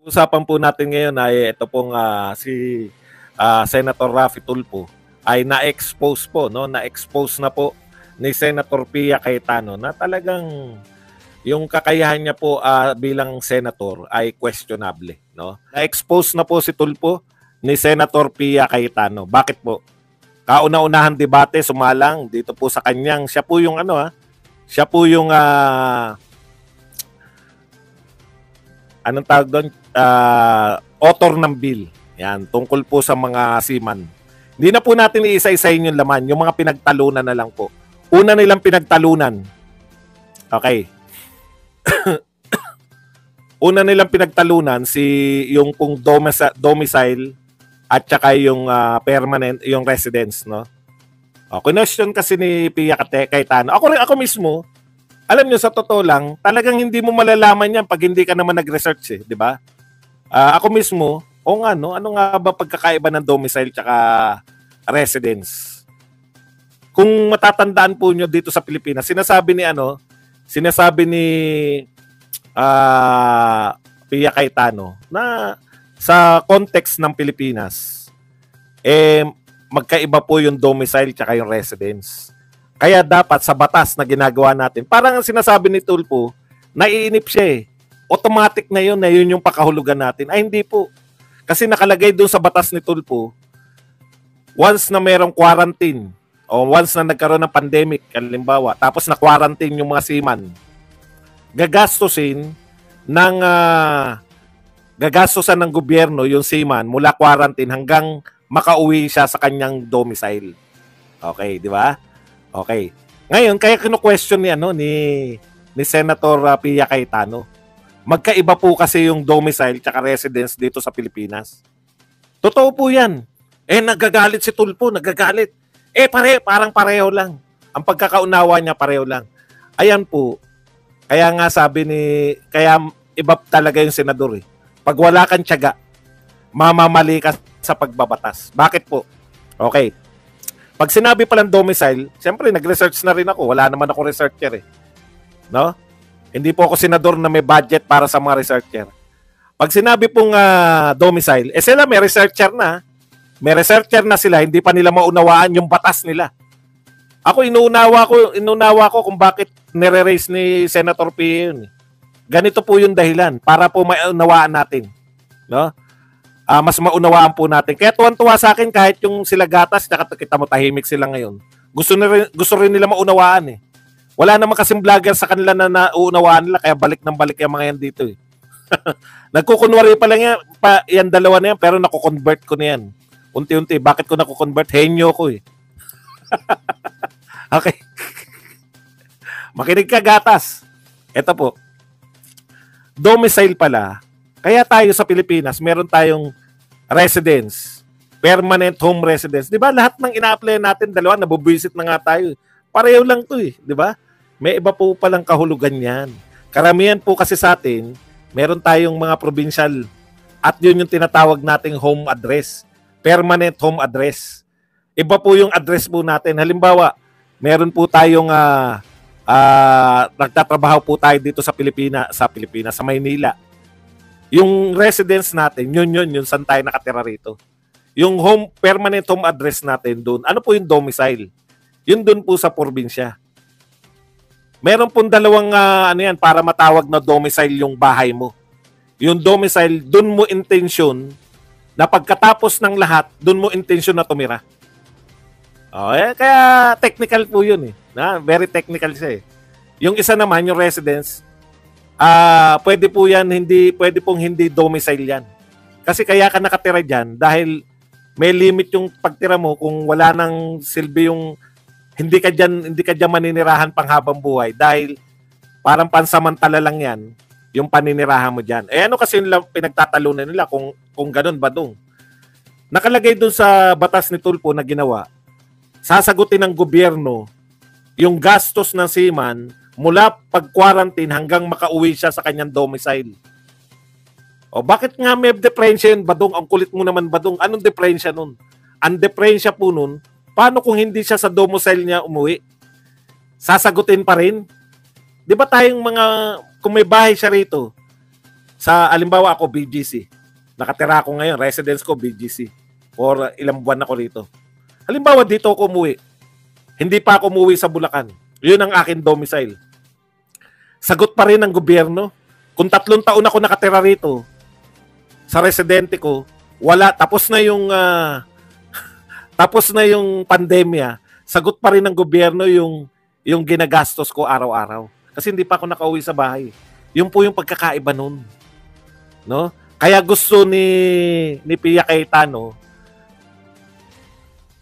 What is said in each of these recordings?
Usapan po natin ngayon ay ito pong si Senator Raffy Tulfo ay na-expose po, no? Na-expose na po ni Senator Pia Cayetano na talagang yung kakayahan niya po bilang senator ay questionable, no? Na-expose na po si Tulfo ni Senator Pia Cayetano. Bakit po? Kauna-unahang debate sumalang dito po sa kanyang, siya po yung siya po yung anong tawag doon? Author ng bill. Yan, tungkol po sa mga seaman. Hindi na po natin iisa-isahin yung laman, yung mga pinagtalunan na lang po. Una nilang pinagtalunan. Okay. Una nilang pinagtalunan yung pong domicile at saka yung permanent, yung residence, no? Question kasi ni Pia Cayetano. Ako mismo, alam nyo, sa totoo lang, talagang hindi mo malalaman yan pag hindi ka naman nag-research, di ba? Ako mismo, ano nga ba pagkakaiba ng domicile tsaka residence? Kung matatandaan po nyo dito sa Pilipinas, sinasabi ni Pia Cayetano na sa context ng Pilipinas, magkaiba po yung domicile tsaka yung residence. Kaya dapat sa batas na ginagawa natin, parang ang sinasabi ni Tulfo, naiinip siya eh. Automatic na yun yung pakahulugan natin. Ay hindi po. Kasi nakalagay doon sa batas ni Tulfo, once na merong quarantine, o once na nagkaroon ng pandemic, halimbawa, tapos na quarantine yung mga seaman, gagastusan ng gobyerno yung seaman mula quarantine hanggang makauwi siya sa kanyang domicile. Okay, di ba? Okay. Ngayon, kaya kino-question ni Senator Pia Cayetano. Magkaiba po kasi yung domicile tsaka residence dito sa Pilipinas. Totoo po yan. Nagagalit si Tulfo, nagagalit. Parang pareho lang. Ang pagkakaunawa niya pareho lang. Ayan po. Kaya nga kaya iba talaga yung senador eh. Pag wala kang tiyaga, mamamali ka sa pagbabatas. Bakit po? Okay. Pag sinabi palang domicile, siyempre nag-research na rin ako. Wala naman ako researcher eh. No? Hindi po ako senador na may budget para sa mga researcher. Pag sinabi pong domicile, sila may researcher na. May researcher na sila, hindi pa nila maunawaan yung batas nila. Ako, inunawa ko kung bakit nire-raise ni Senator P. yun. Ganito po yung dahilan para po maunawaan natin. No? Mas maunawaan po natin. Kaya tuwan-tuwa sa akin kahit yung sila Gatas, nakita mo tahimik sila ngayon. Gusto rin nila maunawaan eh. Wala naman kasing vlogger sa kanila na nauunawaan nila, kaya balik ng balik yung mga yan dito eh. Nagkukunwari pa lang yan dalawa na yan, pero nakukonvert ko na yan. Unti-unti. Bakit ko nakukonvert? Henyo ko eh. Okay. Makinig ka, Gatas. Ito po. Domicile pala. Kaya tayo sa Pilipinas, meron tayong residence, permanent home residence. Di ba? Lahat ng ina-apply natin, dalawa, nabubuisit na nga tayo. Pareho lang to eh. Di ba? May iba po palang kahulugan yan. Karamihan po kasi sa atin, meron tayong mga provincial at yun yung tinatawag nating home address. Permanent home address. Iba po yung address po natin. Halimbawa, meron po tayong nagtatrabaho po tayo dito sa Pilipinas, sa Maynila. Yung residence natin, yun, saan tayo nakatira rito. Yung permanent home address natin doon, ano po yung domicile? Yun doon po sa probinsya. Meron pong dalawang para matawag na domicile yung bahay mo. Yung domicile, doon mo intention na pagkatapos ng lahat, doon mo intention na tumira. Kaya technical po yun eh. Very technical siya eh. Yung isa naman, yung residence, pwede po yan, pwede pong hindi domicile yan. Kasi kaya ka nakatira dyan dahil may limit yung pagtira mo kung wala nang silbi yung hindi ka dyan maninirahan pang habang buhay dahil parang pansamantala lang yan yung paninirahan mo dyan. Ano kasi yung pinagtatalunan nila kung ganun ba dong? Nakalagay dun sa batas ni Tulfo na ginawa, sasagutin ng gobyerno yung gastos ng seaman mula pag-quarantine hanggang makauwi siya sa kanyang domicile. Bakit nga may diferensya yun, Badong? Ang kulit mo naman, Badong. Anong diferensya nun? Ang diferensya po nun, paano kung hindi siya sa domicile niya umuwi? Sasagutin pa rin? Di ba tayong kung may bahay siya rito, Sa alimbawa ako BGC. Nakatira ako ngayon, residence ko BGC. For ilang buwan ako rito. Halimbawa dito ako umuwi. Hindi pa ako umuwi sa Bulacan. Yun ang akin domicile. Sagot pa rin ng gobyerno. Kung 3 taon ako nakatira rito sa residente ko, wala, tapos na yung tapos na yung pandemya, sagot pa rin ng gobyerno yung ginagastos ko araw-araw. Kasi hindi pa ako nakauwi sa bahay. Yun po yung pagkakaiba nun. No? Kaya gusto ni Pia Cayetano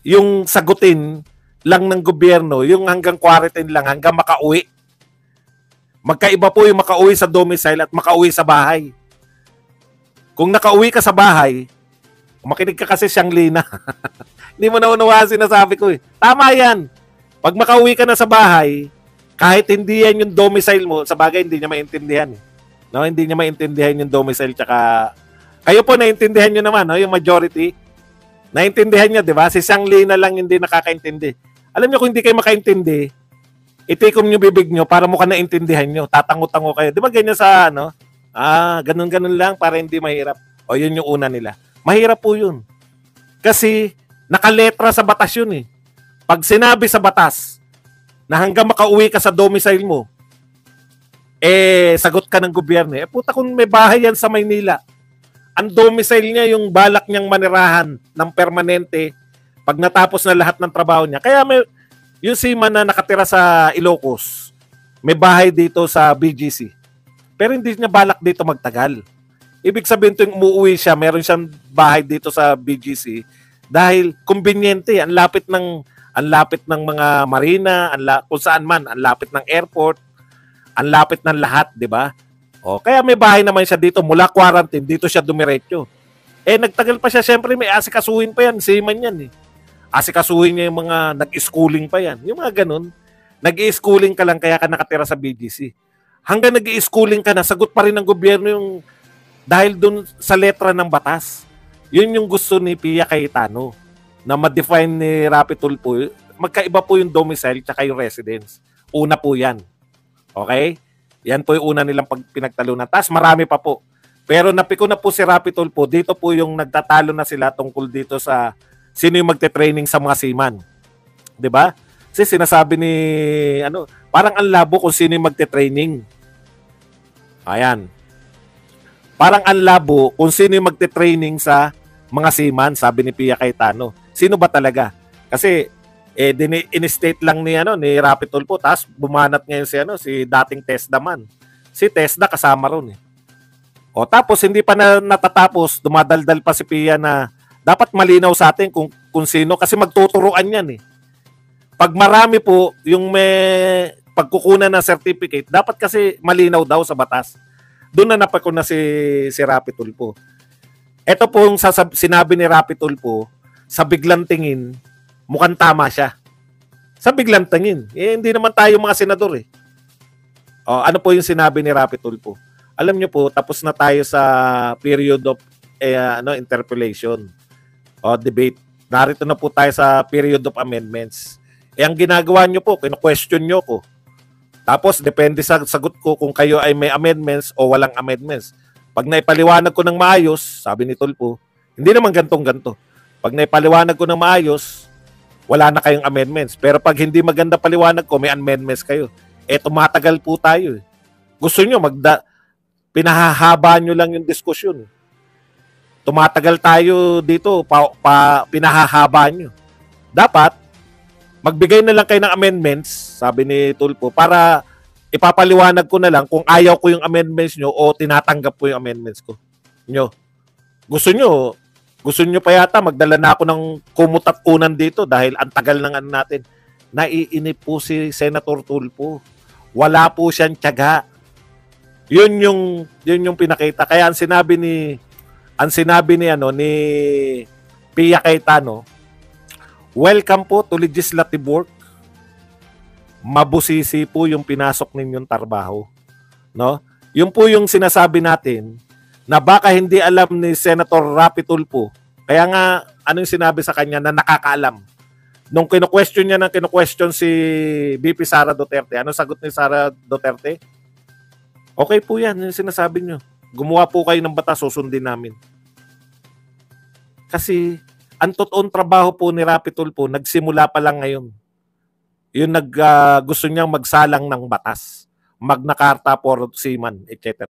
yung sagutin lang ng gobyerno, yung hanggang quarantine lang, hanggang makauwi. Magkaiba po yung makauwi sa domicile at makauwi sa bahay. Kung nakauwi ka sa bahay, makinig ka kasi siyang Lina. Hindi mo naunawa sinasabi ko eh. Tama yan. Pag makauwi ka na sa bahay, kahit hindi yan yung domicile mo, sa bagay hindi niya maintindihan. No? Hindi niya maintindihan yung domicile. Tsaka, kayo po naintindihan nyo naman, no? Yung majority. Naintindihan niya, di ba? Si siyang Lina lang hindi nakakaintindi. Alam niyo kung hindi kayo makaintindi, itikom nyo bibig nyo para mukha naintindihan nyo. Tatango-tango kayo. Di ba ganyan sa ano? Ganun-ganun lang para hindi mahirap. O yun yung una nila. Mahirap po yun. Kasi nakaletra sa batas yun eh. Pag sinabi sa batas na hanggang makauwi ka sa domicile mo, sagot ka ng gobyerno. Puta kung may bahay yan sa Maynila, ang domicile niya yung balak niyang manirahan ng permanente pag natapos na lahat ng trabaho niya. Kaya may yung seaman na nakatira sa Ilocos, may bahay dito sa BGC. Pero hindi niya balak dito magtagal. Ibig sabihin tuwing umuwi siya, meron siyang bahay dito sa BGC dahil kumbinyente, ang lapit ng mga marina, kung saan man, ang lapit ng airport, ang lapit ng lahat, di ba? O, kaya may bahay naman siya dito mula quarantine, dito siya dumiretso. Nagtagal pa siya, syempre may asikasuhin pa yan, seaman yan eh. Asikasuhin niya yung mga nag-schooling pa yan. Yung mga ganun, nag-i-schooling ka lang kaya ka nakatira sa BGC. Hanggang nag-i-schooling ka na, sagot pa rin ng gobyerno yung dahil dun sa letra ng batas. Yun yung gusto ni Pia Cayetano na ma-define ni Rapi Tulfo. Magkaiba po yung domicile tsaka yung residence. Una po yan. Okay? Yan po yung una nilang pinagtalunan. Tapos marami pa po. Pero napiko na po si Rapi Tulfo. Dito po yung nagtatalo na sila tungkol dito sa sino yung magte-training sa mga seaman. 'Di ba? Kasi sinasabi ni parang ang labo kung sino yung magte-training. Ayan. Parang ang labo kung sino yung magte-training sa mga seaman, sabi ni Pia Cayetano. Sino ba talaga? Kasi in-state lang ni Rapi Tulfo, tapos bumanat ngayon si dating TESDA man. Si TESDA kasama ron eh. O tapos hindi pa natatapos, dumadaldal pa si Pia na dapat malinaw sa atin kung sino kasi magtuturuan yan eh. Pag marami po yung may pagkukunan ng certificate, dapat kasi malinaw daw sa batas. Doon na napako na si Rapi Tulfo. Ito po yung sinabi ni Rapi Tulfo, sa biglang tingin, mukhang tama siya. Sa biglang tingin. Hindi naman tayo mga senador eh. O, ano po yung sinabi ni Rapi Tulfo? Alam niyo po, tapos na tayo sa period of interpellation o debate. Narito na po tayo sa period of amendments. Ang ginagawa nyo po, kino-question nyo ko. Tapos, depende sa sagot ko kung kayo ay may amendments o walang amendments. Pag naipaliwanag ko ng maayos, sabi ni Tulfo, hindi naman gantong-ganto. Pag naipaliwanag ko ng maayos, wala na kayong amendments. Pero pag hindi maganda paliwanag ko, may amendments kayo. Tumatagal po tayo. Gusto nyo, pinahahaba nyo lang yung diskusyon. Tumatagal tayo dito, pinahahaba nyo. Dapat, magbigay na lang kayo ng amendments, sabi ni Tulfo, para ipapaliwanag ko na lang kung ayaw ko yung amendments nyo o tinatanggap ko yung amendments ko. Gusto nyo pa yata, magdala na ako ng kumutat unan dito dahil ang tagal ng natin. Naiinip po si Senator Tulfo. Wala po siyang tiyaga. Yun yung pinakita. Kaya ang sinabi ni Pia Cayetano, welcome po to legislative work. Mabusisi po yung pinasok ninyong trabaho. No? Yun po yung sinasabi natin na baka hindi alam ni Senator Rapi Tulfo. Kaya nga, ano yung sinabi sa kanya na nakakaalam? Nung kino-question si VP Sara Duterte, ano sagot ni Sara Duterte? Okay po yan, yung sinasabi nyo. Gumawa po kayo ng batas, susundin namin. Kasi ang totoong trabaho po ni Rapi Tulfo, nagsimula pa lang ngayon. Yung gusto niyang magsalang ng batas. Magna Carta for Seaman, etc.